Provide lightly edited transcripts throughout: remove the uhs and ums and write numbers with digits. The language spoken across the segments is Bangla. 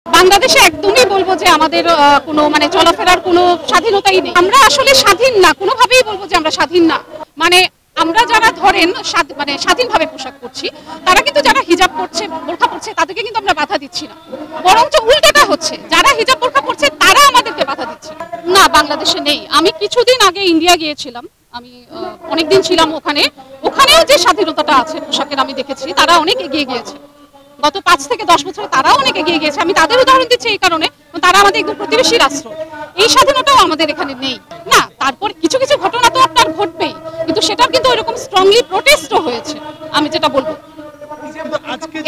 বাংলাদেশে একদমই বলবো যে আমাদের কোনো মানে চলাফেরার কোনো স্বাধীনতাই নেই। আমরা আসলে স্বাধীন না, কোনোভাবেই বলবো যে আমরা স্বাধীন না। মানে আমরা যারা ধরেন মানে স্বাধীনভাবে পোশাক পরছি, তারা কিন্তু যারা হিজাব পরছে, বোরখা পরছে, তাদেরকে কিন্তু আমরা বাধা দিচ্ছি না, বরঞ্চ উল্টোটা হচ্ছে, যারা হিজাব বোরখা পরছে তারা আমাদেরকে বাধা দিচ্ছে। না, বাংলাদেশে নেই। আমি কিছুদিন আগে ইন্ডিয়া গিয়েছিলাম, আমি অনেকদিন ছিলাম ওখানে। ওখানেও যে স্বাধীনতাটা আছে পোশাকের আমি দেখেছি, তারা অনেক এগিয়ে গিয়েছে। গত 5 থেকে 10 বছরে তারাও অনেক এগিয়ে গিয়েছে। আমি তাদের উদাহরণ দিচ্ছি এই কারণে, তারা আমাদের একদম প্রতিবেশী রাষ্ট্র। এই স্বাধীনতাও আমাদের এখানে নেই। না, তারপর কিছু কিছু ঘটনা তো আপনার ঘটবেই, কিন্তু সেটার কিন্তু ওইরকম স্ট্রংলি প্রোটেস্টও হয়েছে, আমি যেটা বলবো।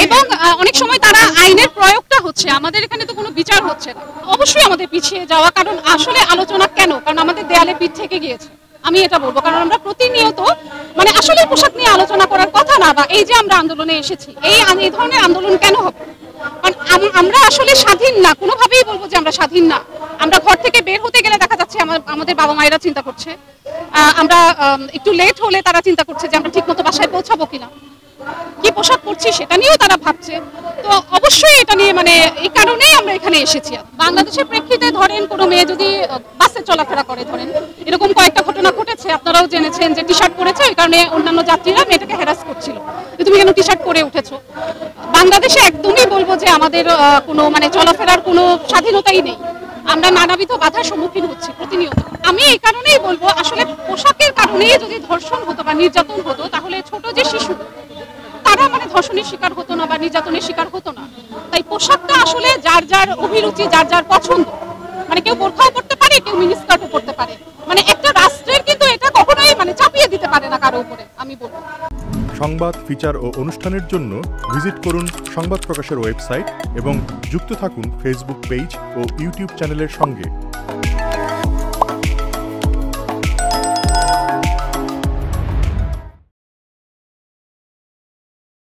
এবং অনেক সময় তারা আইনের প্রয়োগটা হচ্ছে, আমাদের এখানে তো কোনো বিচার হচ্ছে না। অবশ্যই আমাদের পিছিয়ে যাওয়া, কারণ আসলে আলোচনা কেন, কারণ আমাদের দেয়ালে পিঠ থেকে গিয়েছে, আমি এটা বলবো। কারণ আমরা প্রতিনিয়ত মানে আসলে পোশাক নিয়ে আলোচনা করার কথা না, বা এই যে আমরা আন্দোলনে এসেছি, এই ধরনের আন্দোলন কেন হবে? কারণ আমরা আসলে স্বাধীন না, কোনোভাবেই বলবো যে আমরা স্বাধীন না। আমরা ঘর থেকে বের হতে গেলে দেখা যাচ্ছে আমাদের বাবা মায়েরা চিন্তা করছে, আমরা একটু লেট হলে তারা চিন্তা করছে যে আমরা ঠিকমতো বাসায় পৌঁছাবো কিনা, কি পোশাক পরছি সেটা নিয়েও তারা ভাবছে। তো অবশ্যই এটা নিয়ে মানে এই কারণেই আমরা এখানে এসেছি। বাংলাদেশের প্রেক্ষিতে ধরেন কোনো মেয়ে যদি বাসে চলাফেরা করে, ধরেন এরকম কয়েকটা ঘটনা ঘটেছে, আপনারাও জেনেছেন যে টি শার্ট পরেছে, ওই কারণে অন্যান্য যাত্রীরা মেয়েটাকে হ্যারাস করছিল যে তুমি কেন টি শার্ট পরে উঠেছো। বাংলাদেশে একদমই বলবো যে আমাদের কোনো মানে চলাফেরার কোনো স্বাধীনতাই নেই। আমরা নানাবিধ বাধার সম্মুখীন হচ্ছি প্রতিনিয়ত। আমি এই কারণেই বলবো, আসলে পোশাকের কারণেই যদি ধর্ষণ হতো বা নির্যাতন হতো, তাহলে ছোট যে শিশু তারা মানে ধর্ষণের শিকার হতো না বা নির্যাতনের শিকার হতো না। তাই পোশাকটা আসলে যার যার অভিরুচি, যার যার পছন্দ। মানে কেউ বোরখাও পরতে পারে, কেউ মিনিস্কার্টও পরতে পারে। মানে একটা রাষ্ট্রের কিন্তু এটা কখনোই মানে চাপিয়ে দিতে পারে না কারো উপরে, আমি বলবো। সংবাদ, ফিচার ও অনুষ্ঠানের জন্য ভিজিট করুন সংবাদ প্রকাশের ওয়েবসাইট এবং যুক্ত থাকুন ফেসবুক পেজ ও ইউটিউব চ্যানেলের সঙ্গে।